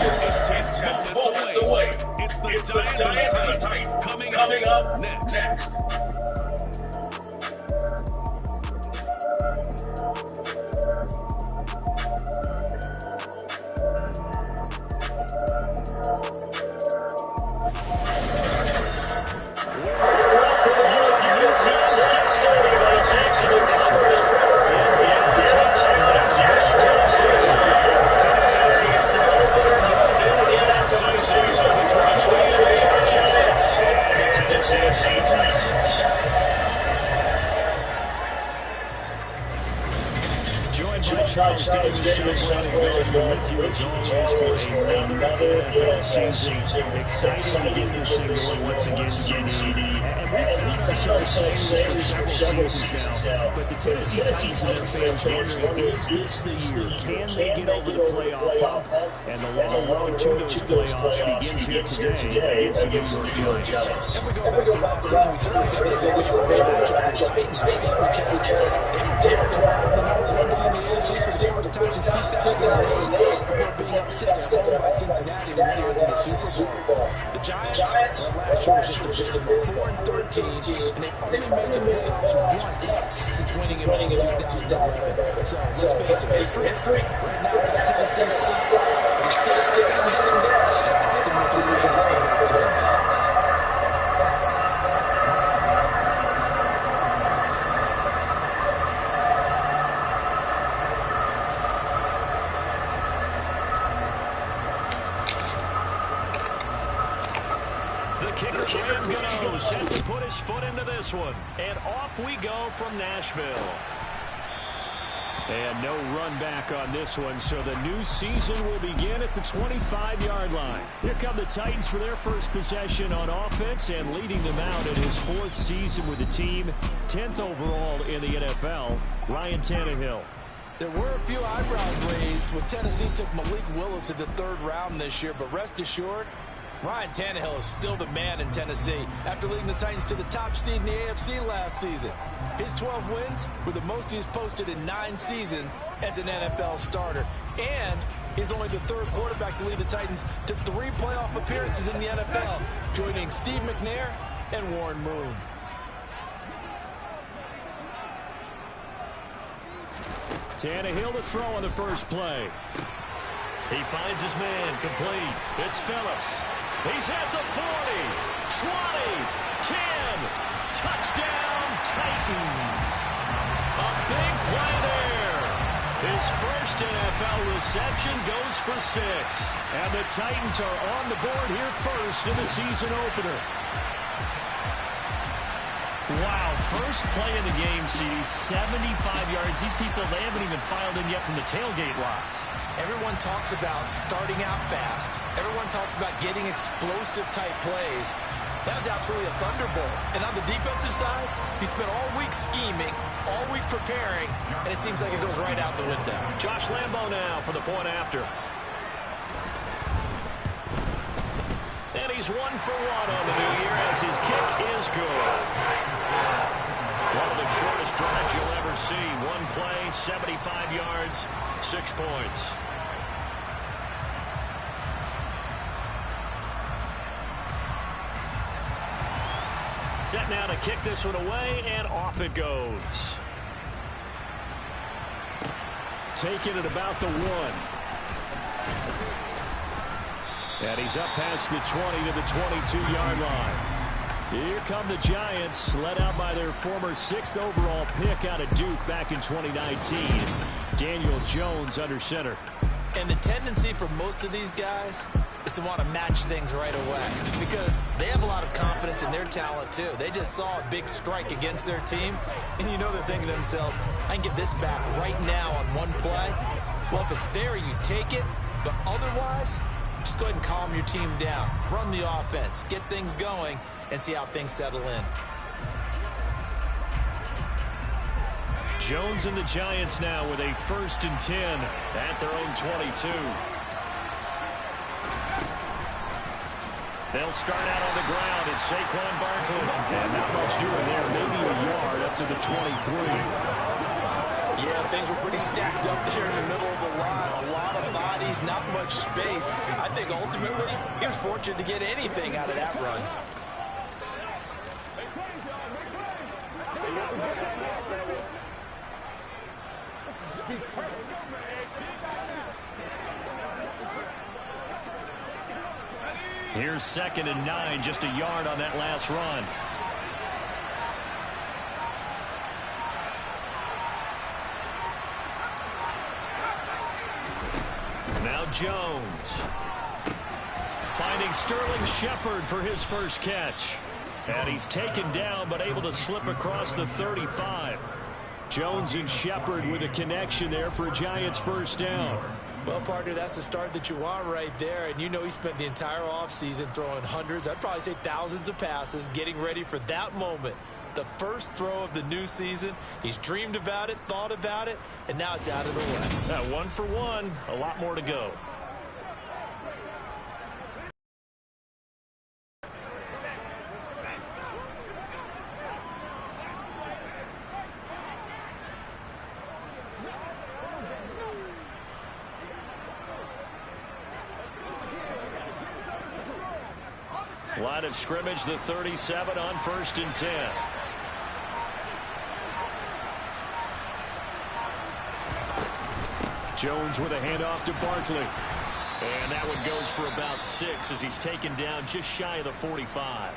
It's just moments away. It's the Giants and the Titans coming up next. Charles Davis with you as always for another NFL season. Excited to get this thing going once again, CD. And we've found ourselves saying this for several seasons now. But the Tennessee Titans and fans wondering, is this the year? Can they get over the playoff hump? And the long road to those playoffs begins here today against the New York Giants. And we go back to last season, this is a big matchup between Titans because they were the the Titans took it out before being upset by Cincinnati to win to the Super Bowl. The Giants last year was just a 4-13, and they only made the playoffs once since winning in 2011. So let's face history. Right now, it's on Tennessee side. It's still getting there. I think it's a losing today. Set to put his foot into this one. And off we go from Nashville. And no run back on this one, so the new season will begin at the 25-yard line. Here come the Titans for their first possession on offense, and leading them out in his 4th season with the team, 10th overall in the NFL, Ryan Tannehill. There were a few eyebrows raised when Tennessee took Malik Willis in the 3rd round this year, but rest assured, Ryan Tannehill is still the man in Tennessee after leading the Titans to the top seed in the AFC last season. His 12 wins were the most he's posted in 9 seasons as an NFL starter. And he's only the 3rd quarterback to lead the Titans to 3 playoff appearances in the NFL, joining Steve McNair and Warren Moon. Tannehill to throw on the first play. He finds his man complete. It's Phillips. He's at the 40, 20, 10, touchdown Titans. A big play there. His first NFL reception goes for 6. And the Titans are on the board here first in the season opener. Wow, first play of the game, CD, 75 yards. These people, they haven't even filed in yet from the tailgate lots. Everyone talks about starting out fast. Everyone talks about getting explosive-type plays. That was absolutely a thunderbolt. And on the defensive side, he spent all week scheming, all week preparing, and it seems like it goes right out the window. Josh Lambo now for the point after. And he's 1 for 1 on the new year as his kick is good. One of the shortest drives you'll ever see. 1 play, 75 yards, 6 points. Set now to kick this one away, and off it goes. Taking it about the 1. And he's up past the 20 to the 22-yard line. Here come the Giants, led out by their former 6th overall pick out of Duke back in 2019. Daniel Jones under center. And the tendency for most of these guys is to want to match things right away because they have a lot of confidence in their talent too. They just saw a big strike against their team, and you know they're thinking to themselves, I can get this back right now on 1 play. Well, if it's there, you take it, but otherwise, just go ahead and calm your team down. Run the offense, get things going, and see how things settle in. Jones and the Giants now with a 1st and 10 at their own 22. They'll start out on the ground. It's Saquon Barkley. And not much doing there. Maybe a yard up to the 23. Yeah, things were pretty stacked up there in the middle of the line. A lot of bodies, not much space. I think ultimately he was fortunate to get anything out of that run. Here's 2nd and 9, just a yard on that last run. Now Jones. Finding Sterling Shepard for his first catch. And he's taken down, but able to slip across the 35. Jones and Shepard with a connection there for a Giants first down. Well, partner, that's the start that you want right there. And you know he spent the entire offseason throwing hundreds, I'd probably say thousands of passes, getting ready for that moment. The first throw of the new season. He's dreamed about it, thought about it, and now it's out of the way. 1 for 1, a lot more to go. Line of scrimmage, the 37 on 1st and 10. Jones with a handoff to Barkley. And that one goes for about 6 as he's taken down just shy of the 45.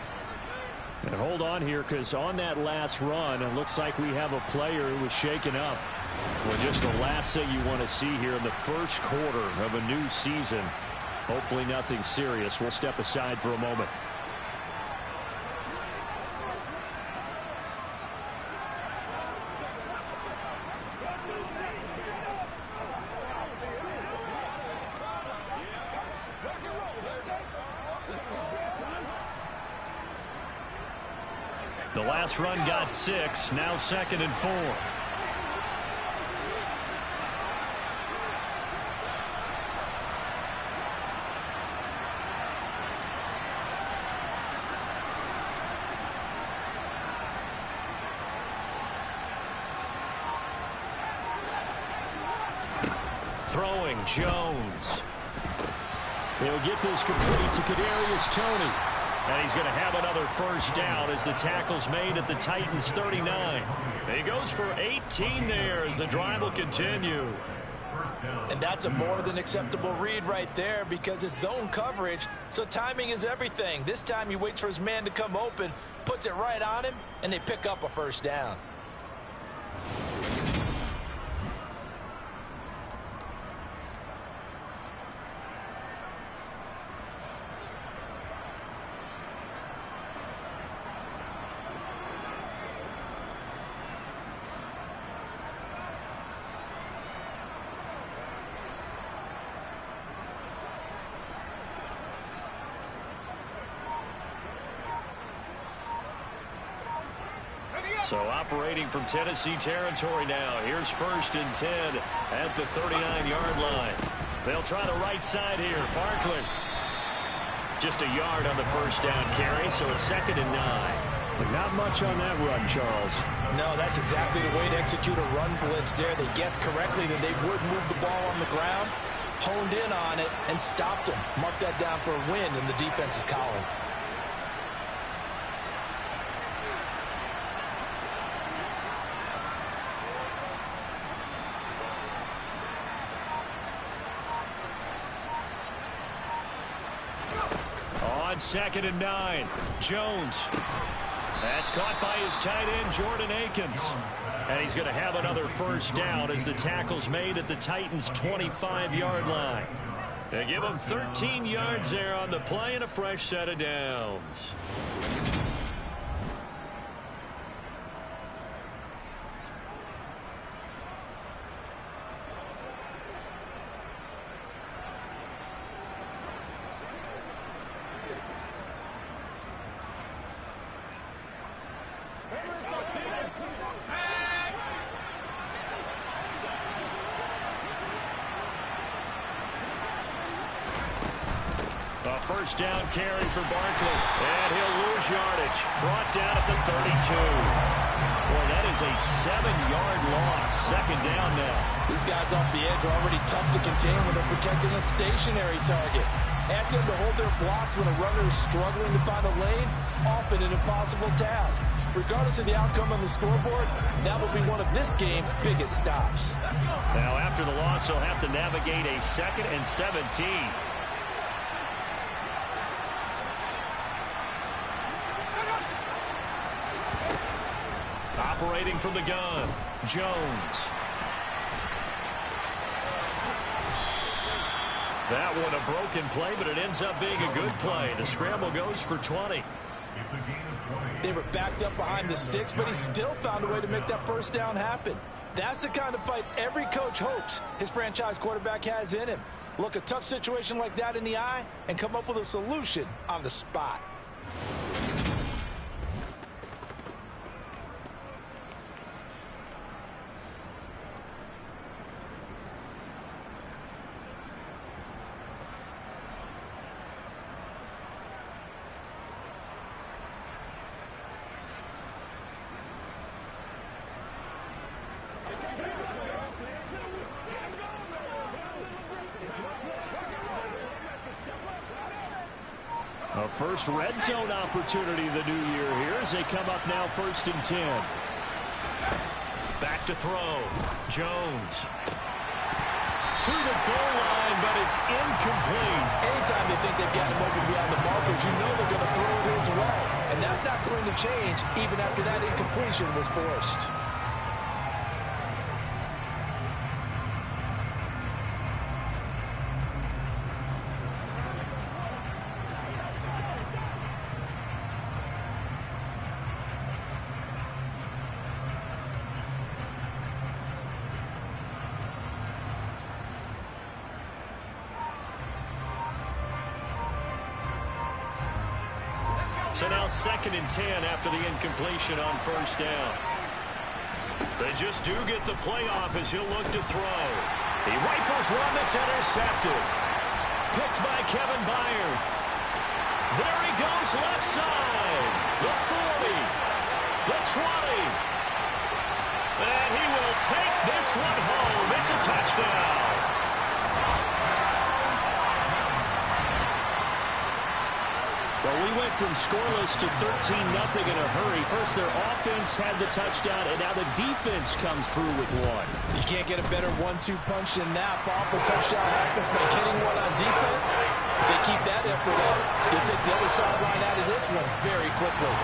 And hold on here, because on that last run, it looks like we have a player who was shaken up. Well, just the last thing you want to see here in the first quarter of a new season. Hopefully nothing serious. We'll step aside for a moment. The last run got 6, now 2nd and 4. Throwing, Jones. He'll get this complete to Kadarius Toney. And he's going to have another first down as the tackle's made at the Titans' 39. He goes for 18 there as the drive will continue. And that's a more than acceptable read right there because it's zone coverage, so timing is everything. This time he waits for his man to come open, puts it right on him, and they pick up a first down. So operating from Tennessee territory now. Here's 1st and 10 at the 39-yard line. They'll try the right side here. Barkley. Just a yard on the first down carry, so it's 2nd and 9. But not much on that run, Charles. No, that's exactly the way to execute a run blitz there. They guessed correctly that they would move the ball on the ground, honed in on it, and stopped them. Mark that down for a win in the defense's column. On 2nd and 9, Jones. That's caught by his tight end, Jordan Akins. And he's going to have another first down as the tackle's made at the Titans' 25-yard line. They give him 13 yards there on the play and a fresh set of downs. A first down carry for Barkley. And he'll lose yardage. Brought down at the 32. Boy, that is a 7-yard loss. Second down now. These guys off the edge are already tough to contain when they're protecting a stationary target. Asking them to hold their blocks when a runner is struggling to find a lane, often an impossible task. Regardless of the outcome on the scoreboard, that will be one of this game's biggest stops. Now, after the loss, they'll have to navigate a 2nd and 17. Operating from the gun, Jones. That one a broken play, but it ends up being a good play. The scramble goes for 20. They were backed up behind the sticks, but he still found a way to make that first down happen. That's the kind of fight every coach hopes his franchise quarterback has in him. Look a tough situation like that in the eye and come up with a solution on the spot. A first red zone opportunity the new year here as they come up now 1st and 10. Back to throw. Jones. To the goal line, but it's incomplete. Anytime they think they've got him open beyond the markers, you know they're going to throw it his way. And that's not going to change even after that incompletion was forced. So now 2nd and 10 after the incompletion on 1st down. They just do get the playoff as he'll look to throw. He rifles one that's intercepted. Picked by Kevin Byard. There he goes left side. The 40. The 20. And he will take this one home. It's a touchdown. Well, we went from scoreless to 13-0 in a hurry. First, their offense had the touchdown, and now the defense comes through with one. You can't get a better 1-2 punch than that. Powerful touchdown happens by getting one on defense. If they keep that effort up, they'll take the other sideline out of this one very quickly.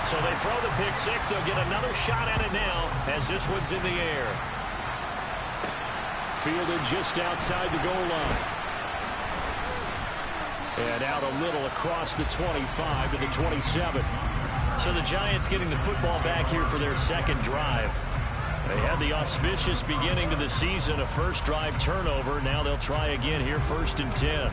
So they throw the pick six. They'll get another shot at it now as this one's in the air. Fielded just outside the goal line. And out a little across the 25 to the 27. So the Giants getting the football back here for their second drive. They had the auspicious beginning to the season, a first drive turnover. Now they'll try again here, 1st and 10.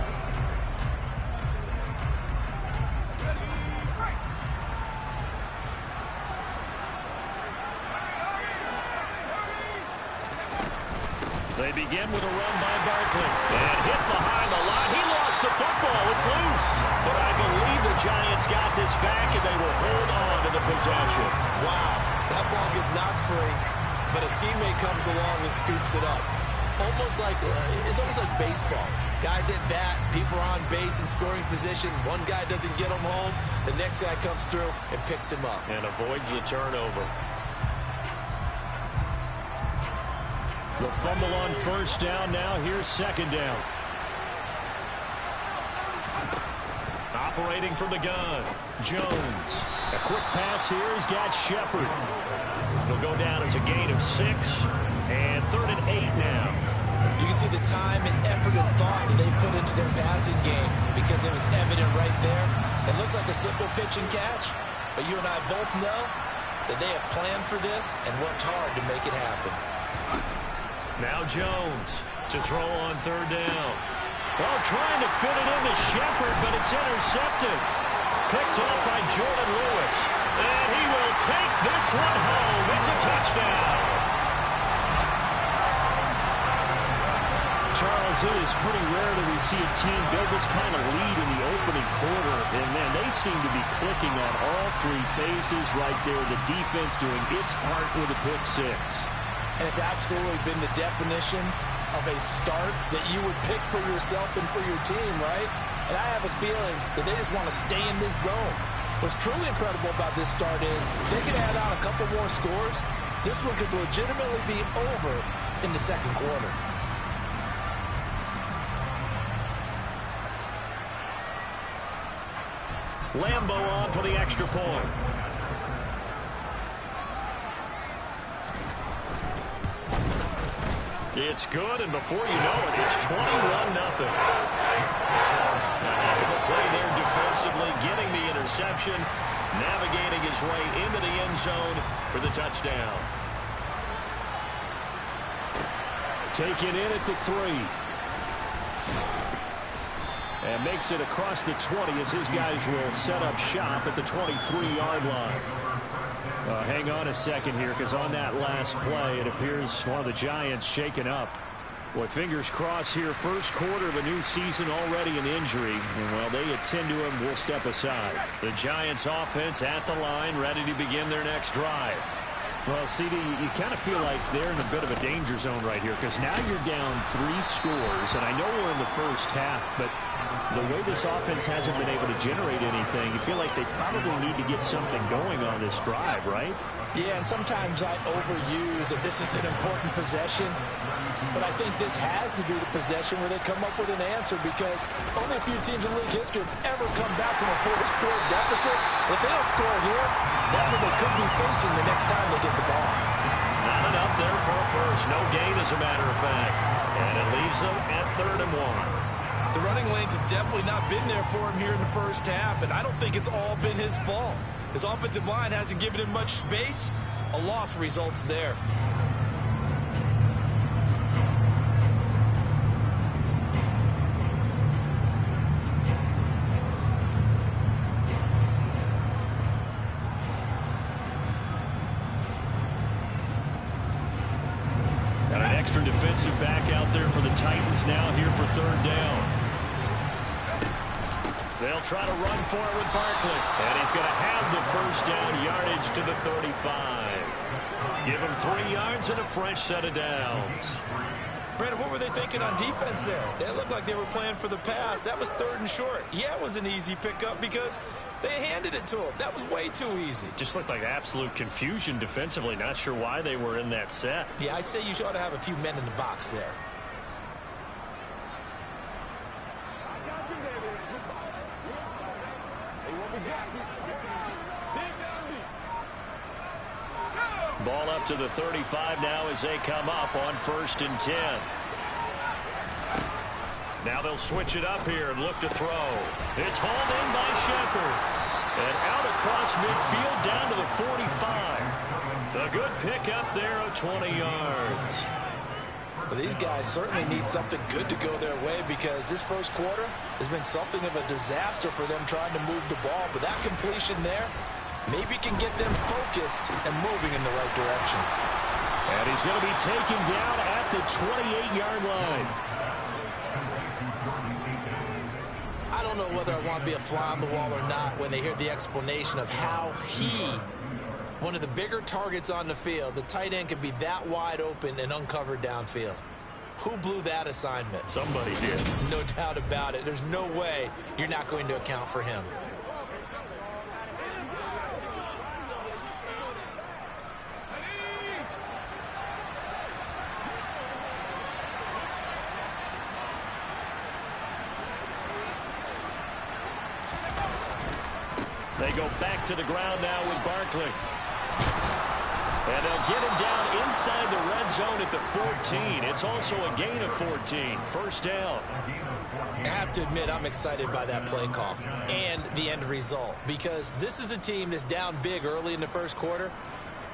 They begin with a run by Barkley. And hit behind the line. He lost the football. It's loose. But I believe the Giants got this back, and they will hold on to the possession. Wow, that ball gets knocked free, but a teammate comes along and scoops it up. It's almost like baseball. Guys at bat, people are on base in scoring position. One guy doesn't get him home. The next guy comes through and picks him up. And avoids the turnover. The fumble on first down. Now here's second down. Operating from the gun, Jones. A quick pass here. He's got Shepard. It'll go down as a gain of 6. And 3rd and 8 now. You can see the time and effort and thought that they put into their passing game because it was evident right there. It looks like a simple pitch and catch, but you and I both know that they have planned for this and worked hard to make it happen. Now Jones to throw on 3rd down. Well, trying to fit it into Shepard, but it's intercepted. Picked off by Jordan Lewis. And he will take this one home. It's a touchdown. Charles, it is pretty rare that we see a team build this kind of lead in the opening quarter. And, man, they seem to be clicking on all three phases right there. The defense doing its part with a pick six. And it's absolutely been the definition of a start that you would pick for yourself and for your team, right? And I have a feeling that they just want to stay in this zone. What's truly incredible about this start is if they could add on a couple more scores, this one could legitimately be over in the second quarter. Lambo on for the extra point. It's good, and before you know it, it's 21-0. The play there defensively, getting the interception, navigating his way into the end zone for the touchdown. Taken in at the 3. And makes it across the 20 as his guys will set up shop at the 23-yard line. Hang on a second here, because on that last play, it appears one of the Giants shaken up. Boy, fingers crossed here. First quarter of a new season, already an injury. And while they attend to him, we'll step aside. The Giants offense at the line, ready to begin their next drive. Well, CD, you kind of feel like they're in a bit of a danger zone right here, because now you're down 3 scores, and I know we're in the first half, but the way this offense hasn't been able to generate anything, you feel like they probably need to get something going on this drive, right? Yeah, and sometimes I overuse that this is an important possession, but I think this has to be the possession where they come up with an answer, because only a few teams in league history have ever come back from a 4-score deficit. If they don't score here, that's what they could be facing the next time they get the ball. Not enough there for a first. No gain, as a matter of fact. And it leaves them at 3rd and 1. The running lanes have definitely not been there for him here in the first half, and I don't think it's all been his fault. His offensive line hasn't given him much space. A loss results there. Got an extra defensive back out there for the Titans now here for 3rd down. They'll try to run for it with Barkley. And he's going to have the first down, yardage to the 35. Give him 3 yards and a fresh set of downs. Brandon, what were they thinking on defense there? They looked like they were playing for the pass. That was 3rd and short. Yeah, it was an easy pickup because they handed it to him. That was way too easy. Just looked like absolute confusion defensively. Not sure why they were in that set. Yeah, I'd say you ought to have a few men in the box there. Ball up to the 35 now as they come up on 1st and 10. Now they'll switch it up here and look to throw. It's hauled in by Shepard. And out across midfield down to the 45. A good pickup there of 20 yards. Well, these guys certainly need something good to go their way, because this first quarter has been something of a disaster for them trying to move the ball. But that completion there maybe can get them focused and moving in the right direction. And he's going to be taken down at the 28-yard line. I don't know whether I want to be a fly on the wall or not when they hear the explanation of how one of the bigger targets on the field, the tight end, could be that wide open and uncovered downfield. Who blew that assignment? Somebody did. No doubt about it. There's no way you're not going to account for him. They go back to the ground now with Barkley. And they'll get him down inside the red zone at the 14. It's also a gain of 14. First down. I have to admit, I'm excited by that play call and the end result, because this is a team that's down big early in the first quarter,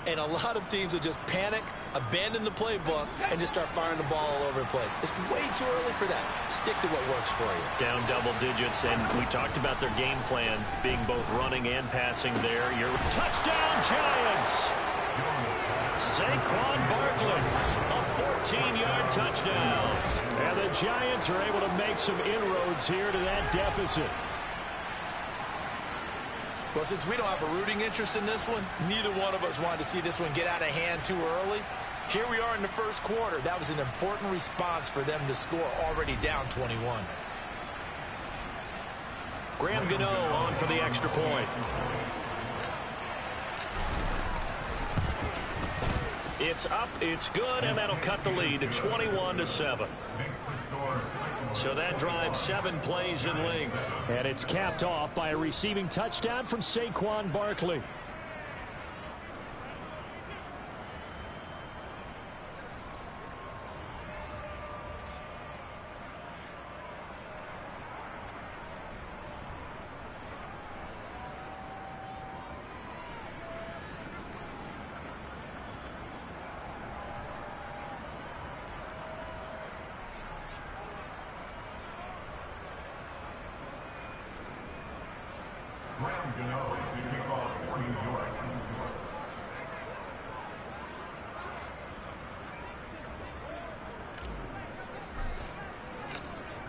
and a lot of teams will just panic, abandon the playbook, and just start firing the ball all over the place. It's way too early for that. Stick to what works for you. Down double digits, and we talked about their game plan being both running and passing there. Your touchdown, Giants! Saquon Barkley, a 14-yard touchdown. And the Giants are able to make some inroads here to that deficit. Well, since we don't have a rooting interest in this one, neither one of us wanted to see this one get out of hand too early. Here we are in the first quarter. That was an important response for them to score already down 21. Graham Gano on for the extra point. It's up, it's good, and that'll cut the lead to 21-7. So that drive 7 plays in length. And it's capped off by a receiving touchdown from Saquon Barkley.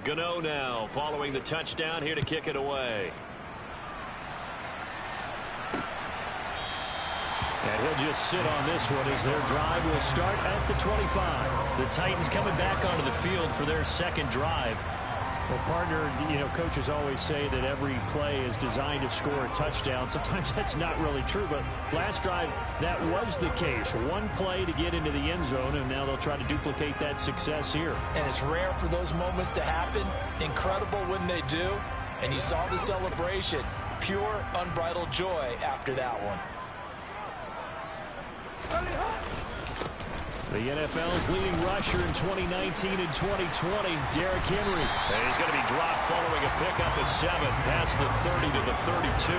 Gano now following the touchdown, here to kick it away. And he'll just sit on this one as their drive will start at the 25. The Titans coming back onto the field for their second drive. Well, partner, you know, coaches always say that every play is designed to score a touchdown. Sometimes that's not really true, but last drive, that was the case. One play to get into the end zone, and now they'll try to duplicate that success here. And it's rare for those moments to happen. Incredible when they do. And you saw the celebration. Pure, unbridled joy after that one. The NFL's leading rusher in 2019 and 2020, Derrick Henry. And he's going to be dropped following a pickup of 7 past the 30 to the 32.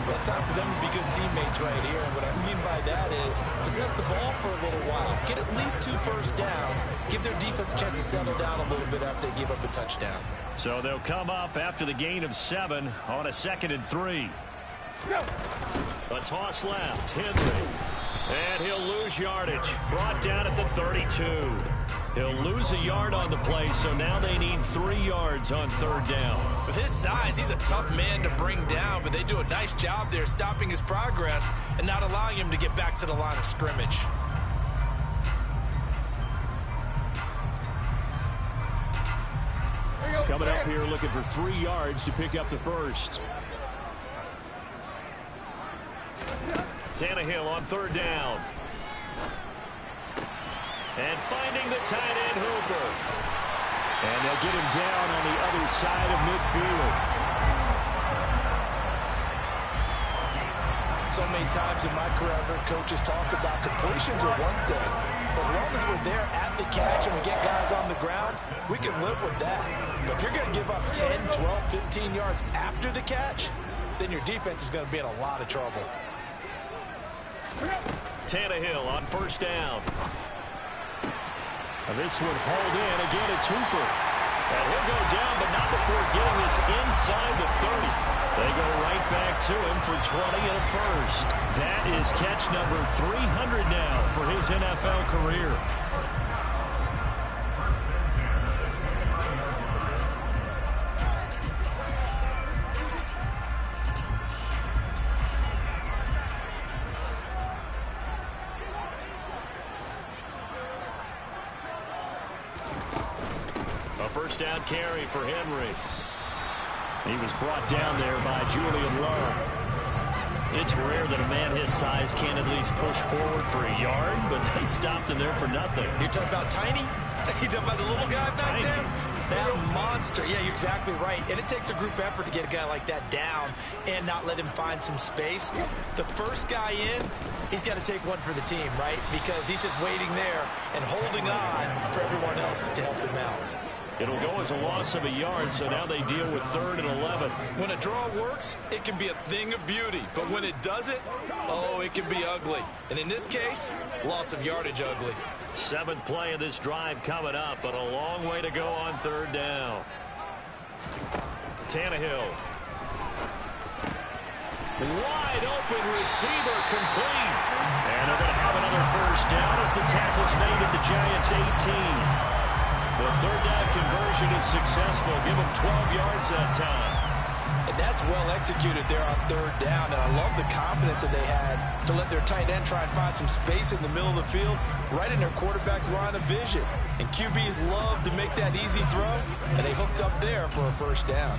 Well, it's time for them to be good teammates right here. And what I mean by that is possess the ball for a little while. Get at least 2 first downs. Give their defense a chance to settle down a little bit after they give up a touchdown. So they'll come up after the gain of 7 on a 2nd and 3. A toss left, Henry. And he'll lose yardage. Brought down at the 32. He'll lose a yard on the play, so now they need 3 yards on 3rd down. With his size, he's a tough man to bring down, but they do a nice job there stopping his progress and not allowing him to get back to the line of scrimmage. Coming up here looking for 3 yards to pick up the first. Tannehill on 3rd down. And finding the tight end, Hooper. And they'll get him down on the other side of midfield. So many times in my career, I've heard coaches talk about completions are one thing. As long as we're there at the catch and we get guys on the ground, we can live with that. But if you're going to give up 10, 12, 15 yards after the catch, then your defense is going to be in a lot of trouble. Tannehill on 1st down. And this one hauled in. Again, it's Hooper. And he'll go down, but not before getting this inside the 30. They go right back to him for 20 and a first. That is catch number 300 now for his NFL career. First down carry for Henry. He was brought down there by Julian Love. It's rare that a man his size can't at least push forward for a yard, but they stopped him there for nothing. You're talking about Tiny? You talking about the little guy back there? That monster. Yeah, you're exactly right. And it takes a group effort to get a guy like that down and not let him find some space. The first guy in, he's got to take one for the team, right? Because he's just waiting there and holding on for everyone else to help him out. It'll go as a loss of a yard, so now they deal with 3rd and 11. When a draw works, it can be a thing of beauty. But when it doesn't, oh, it can be ugly. And in this case, loss of yardage ugly. 7th play of this drive coming up, but a long way to go on 3rd down. Tannehill. Wide open receiver complete. And they're going to have another first down as the tackle's made at the Giants' 18. The third down conversion is successful. Give him 12 yards that time. And that's well executed there on third down. And I love the confidence that they had to let their tight end try and find some space in the middle of the field, right in their quarterback's line of vision. And QBs love to make that easy throw, and they hooked up there for a first down.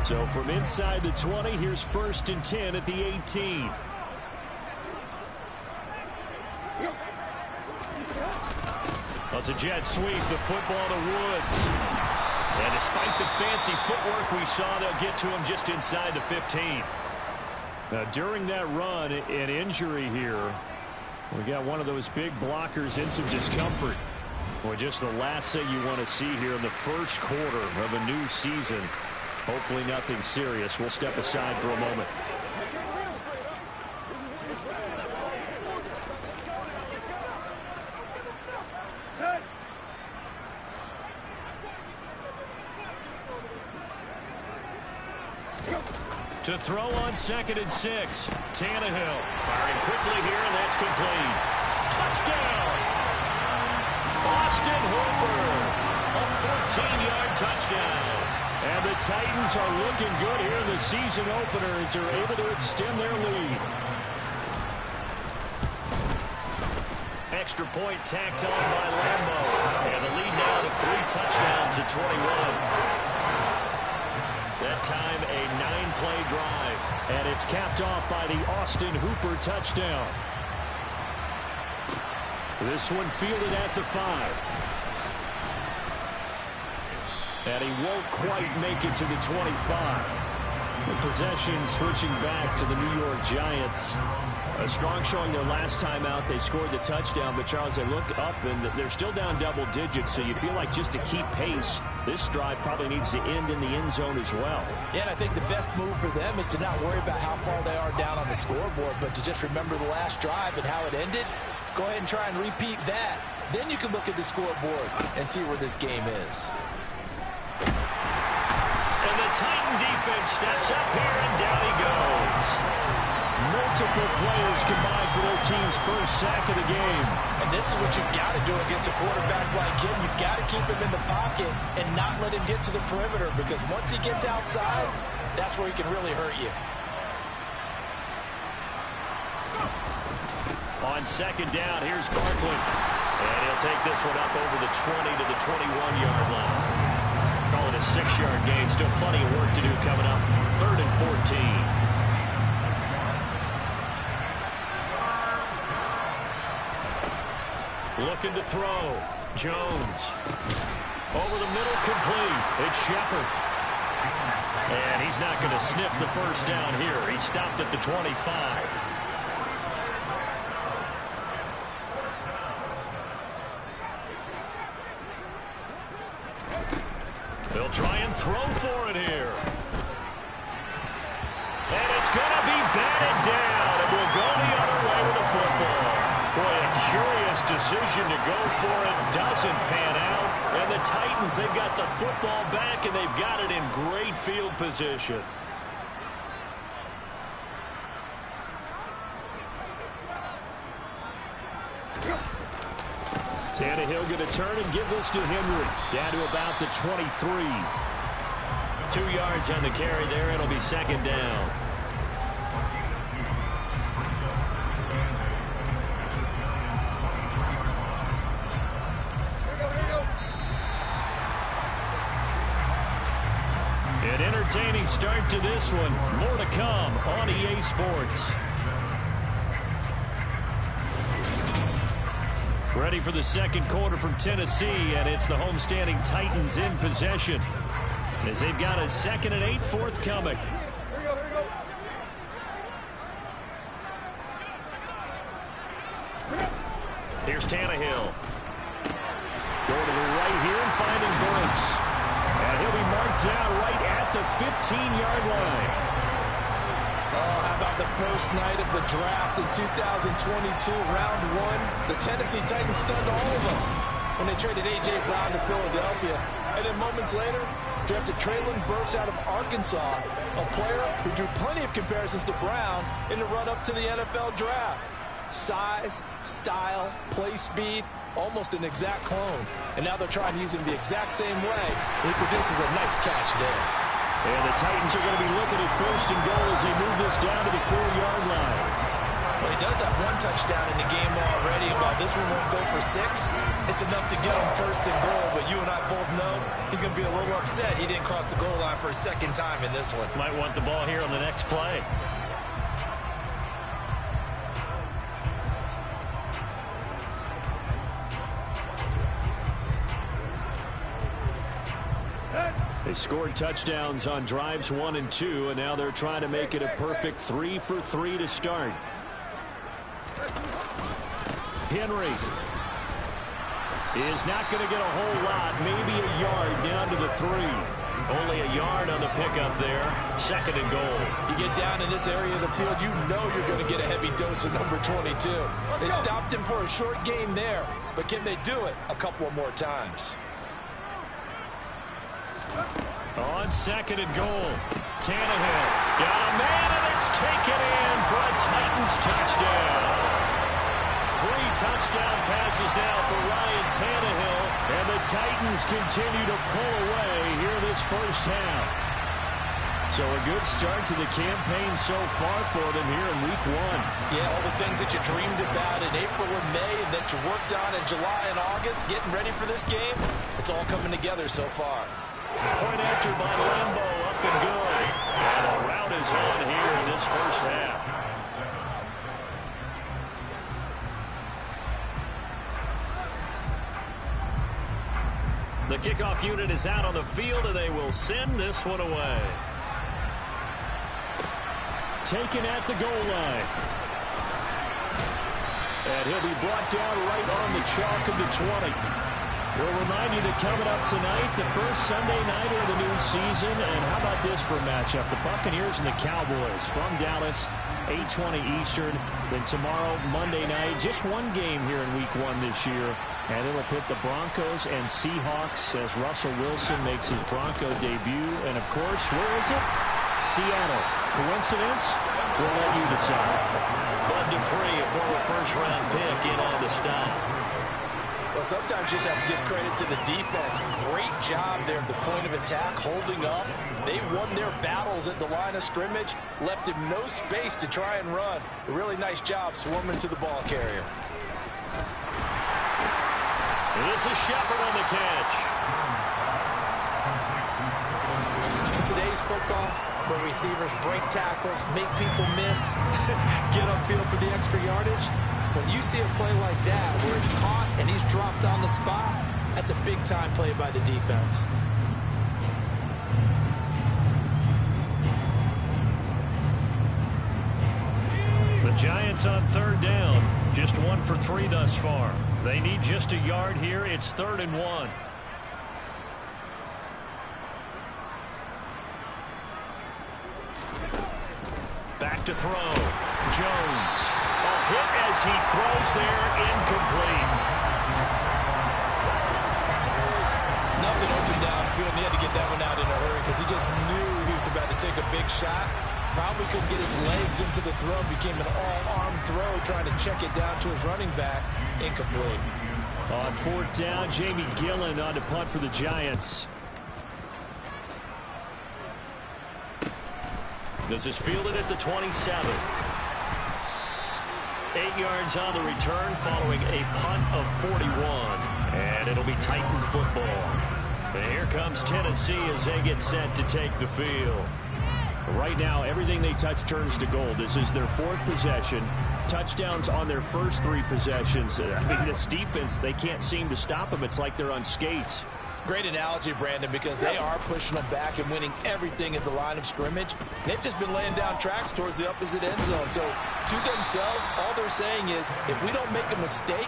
So from inside the 20, here's 1st and 10 at the 18. That's a jet sweep, the football to Woods. And despite the fancy footwork we saw, they'll get to him just inside the 15. Now, during that run, an injury here. We got one of those big blockers in some discomfort. Well, just the last thing you want to see here in the first quarter of a new season. Hopefully nothing serious. We'll step aside for a moment. To throw on 2nd and 6. Tannehill firing quickly here, and that's complete. Touchdown! Austin Hooper. A 14-yard touchdown. And the Titans are looking good here in the season opener as they're able to extend their lead. Extra point tacked on by Lambo. And the lead now to 3 touchdowns at 21. That time a 9-play drive. And it's capped off by the Austin Hooper touchdown. This one fielded at the 5. And he won't quite make it to the 25. The possession switching back to the New York Giants. A strong showing their last time out. They scored the touchdown, but Charles, they look up and they're still down double digits, so you feel like just to keep pace, this drive probably needs to end in the end zone as well. Yeah, and I think the best move for them is to not worry about how far they are down on the scoreboard, but to just remember the last drive and how it ended. Go ahead and try and repeat that. Then you can look at the scoreboard and see where this game is. And the Titan defense steps up here, and down he goes. Multiple players combined for their team's first sack of the game. And this is what you've got to do against a quarterback like him. You've got to keep him in the pocket and not let him get to the perimeter, because once he gets outside, that's where he can really hurt you. On 2nd down, here's Barkley. And he'll take this one up over the 20 to the 21-yard line. Call it a 6-yard gain. Still plenty of work to do coming up. 3rd and 14. Looking to throw. Jones. Over the middle, complete. It's Shepard. And he's not going to sniff the first down here. He stopped at the 25. They'll try and throw for it here. And it's going to be batted down. It will go the other way with the football. Boy, a curious decision to go for it. Doesn't pan out. And the Titans, they've got the football back, and they've got it in great field position. Tannehill going to turn and give this to Henry. Down to about the 23. 2 yards on the carry there. It'll be 2nd down. An entertaining start to this one. More to come on EA Sports. Ready for the second quarter from Tennessee, and it's the homestanding Titans in possession as they've got a 2nd and 8 forthcoming. Here's Tannehill. Going to the right here and finding Burks. And he'll be marked down right at the 15-yard line. Oh, how about the first night of the draft in 2022, round 1? The Tennessee Titans stunned all of us when they traded A.J. Brown to Philadelphia. And then moments later, drafted Treylon Burks out of Arkansas, a player who drew plenty of comparisons to Brown in the run-up to the NFL draft. Size, style, play speed, almost an exact clone. And now they're trying to use him the exact same way. He produces a nice catch there. And the Titans are going to be looking at 1st and goal as they move this down to the 4-yard line. Well, he does have 1 touchdown in the game already, and while this one won't go for 6, it's enough to get him 1st and goal. But you and I both know he's going to be a little upset he didn't cross the goal line for a 2nd time in this one. Might want the ball here on the next play. They scored touchdowns on drives 1 and 2, and now they're trying to make it a perfect 3 for 3 to start. Henry is not going to get a whole lot, maybe a yard down to the 3. Only a yard on the pickup there. 2nd and goal. You get down in this area of the field, you know you're going to get a heavy dose of number 22. They stopped him for a short game there, but can they do it a couple more times? On 2nd and goal, Tannehill got a man, and it's taken in for a Titans touchdown. 3 touchdown passes now for Ryan Tannehill, and the Titans continue to pull away here this first half. So a good start to the campaign so far for them here in week 1. Yeah, all the things that you dreamed about in April and May and that you worked on in July and August, getting ready for this game, it's all coming together so far. Point after by Lambo, up and good. And a rout is on here in this first half. The kickoff unit is out on the field, and they will send this one away. Taken at the goal line. And he'll be brought down right on the chalk of the 20. We'll remind you that coming up tonight, the first Sunday nighter of the new season. And how about this for a matchup? The Buccaneers and the Cowboys from Dallas, 8:20 Eastern. Then tomorrow, Monday night, just one game here in week 1 this year. And it'll pit the Broncos and Seahawks as Russell Wilson makes his Bronco debut. And, of course, where is it? Seattle. Coincidence? We'll let you decide. Bud Dupree, a former first-round pick, in on the stop. Well, sometimes you just have to give credit to the defense. Great job there at the point of attack, holding up. They won their battles at the line of scrimmage, left him no space to try and run. A really nice job swarming to the ball carrier. This is Shepard on the catch. In today's football, where receivers break tackles, make people miss, get upfield for the extra yardage, when you see a play like that where it's caught and he's dropped on the spot, that's a big-time play by the defense. The Giants on 3rd down. Just 1 for 3 thus far. They need just a yard here. It's 3rd and 1. Back to throw. Jones. A hit as he throws there. Incomplete. Nothing open downfield, and he had to get that one out in a hurry because he just knew he was about to take a big shot. Probably couldn't get his legs into the throw. Became an all-arm throw, trying to check it down to his running back. Incomplete. On 4th down, Jamie Gillen on to punt for the Giants. This is fielded at the 27. 8 yards on the return following a punt of 41. And it'll be Titan football. And here comes Tennessee as they get set to take the field. Right now, everything they touch turns to gold. This is their 4th possession. Touchdowns on their first 3 possessions. I mean, this defense, they can't seem to stop them. It's like they're on skates. Great analogy, Brandon, because they are pushing them back and winning everything at the line of scrimmage. They've just been laying down tracks towards the opposite end zone. So, to themselves, all they're saying is, if we don't make a mistake,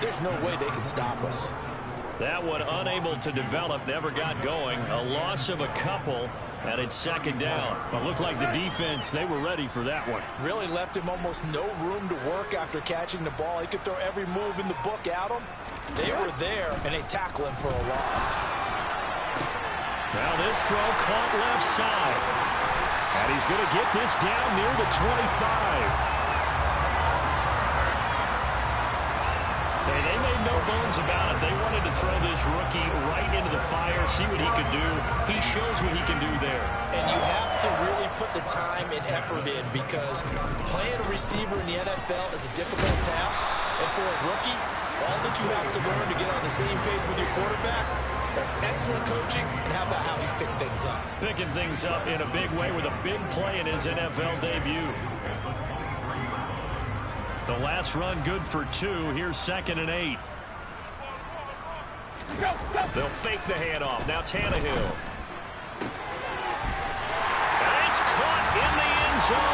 there's no way they can stop us. That one unable to develop, never got going. A loss of a couple, and it's 2nd down. But looked like the defense, they were ready for that one. Really left him almost no room to work after catching the ball. He could throw every move in the book at him. They were there, and they tackle him for a loss. Now this throw caught left side. And he's going to get this down near the 25. They made no bones questions about it. They wanted to throw this rookie right into the fire, see what he could do. He shows what he can do there. And you have to really put the time and effort in, because playing a receiver in the NFL is a difficult task. And for a rookie, all that you have to learn to get on the same page with your quarterback, that's excellent coaching. And how about how he's picked things up? Picking things up in a big way with a big play in his NFL debut. The last run good for 2. Here's 2nd and 8. They'll fake the handoff. Now Tannehill. And it's caught in the end zone.